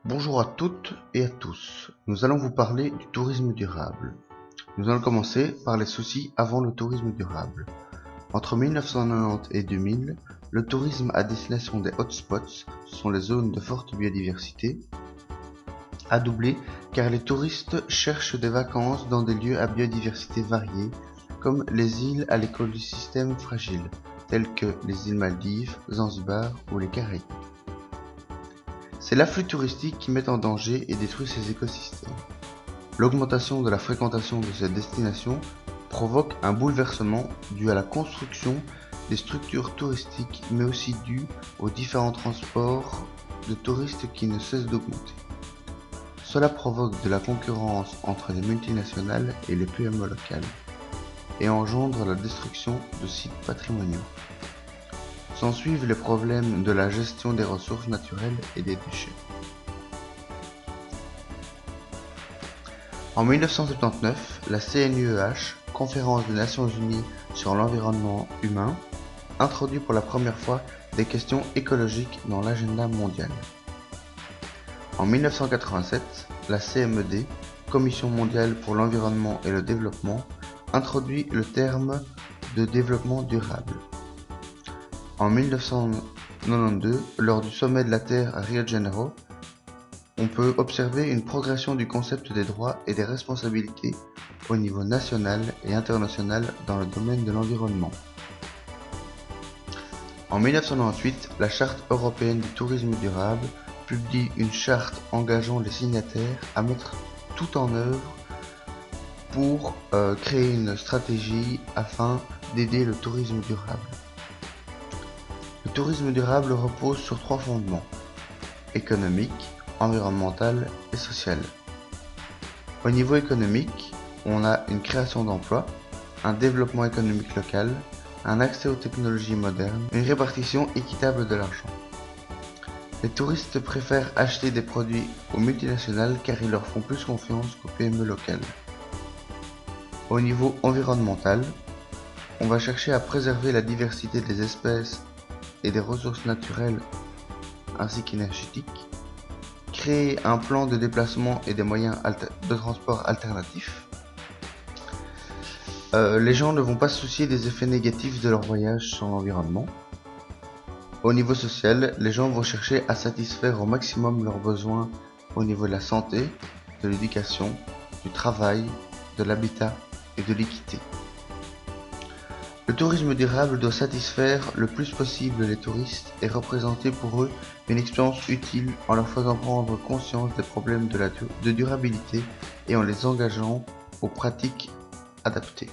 Bonjour à toutes et à tous. Nous allons vous parler du tourisme durable. Nous allons commencer par les soucis avant le tourisme durable. Entre 1990 et 2000, le tourisme à destination des hotspots, ce sont les zones de forte biodiversité, a doublé car les touristes cherchent des vacances dans des lieux à biodiversité variée, comme les îles à l'écosystème fragile, telles que les îles Maldives, Zanzibar ou les Caraïbes. C'est l'afflux touristique qui met en danger et détruit ces écosystèmes. L'augmentation de la fréquentation de ces destinations provoque un bouleversement dû à la construction des structures touristiques, mais aussi dû aux différents transports de touristes qui ne cessent d'augmenter. Cela provoque de la concurrence entre les multinationales et les PME locales et engendre la destruction de sites patrimoniaux. S'ensuivent les problèmes de la gestion des ressources naturelles et des déchets. En 1979, la CNUEH, Conférence des Nations Unies sur l'environnement humain, introduit pour la première fois des questions écologiques dans l'agenda mondial. En 1987, la CMED, Commission mondiale pour l'environnement et le développement, introduit le terme de développement durable. En 1992, lors du sommet de la Terre à Rio de Janeiro, on peut observer une progression du concept des droits et des responsabilités au niveau national et international dans le domaine de l'environnement. En 1998, la Charte européenne du tourisme durable publie une charte engageant les signataires à mettre tout en œuvre pour créer une stratégie afin d'aider le tourisme durable. Le tourisme durable repose sur trois fondements: économique, environnemental et social. Au niveau économique, on a une création d'emplois, un développement économique local, un accès aux technologies modernes, une répartition équitable de l'argent. Les touristes préfèrent acheter des produits aux multinationales car ils leur font plus confiance qu'aux PME locales. Au niveau environnemental, on va chercher à préserver la diversité des espèces et des ressources naturelles ainsi qu'énergétiques, créer un plan de déplacement et des moyens de transport alternatifs. Les gens ne vont pas se soucier des effets négatifs de leur voyage sur l'environnement. Au niveau social, les gens vont chercher à satisfaire au maximum leurs besoins au niveau de la santé, de l'éducation, du travail, de l'habitat et de l'équité. Le tourisme durable doit satisfaire le plus possible les touristes et représenter pour eux une expérience utile en leur faisant prendre conscience des problèmes de durabilité et en les engageant aux pratiques adaptées.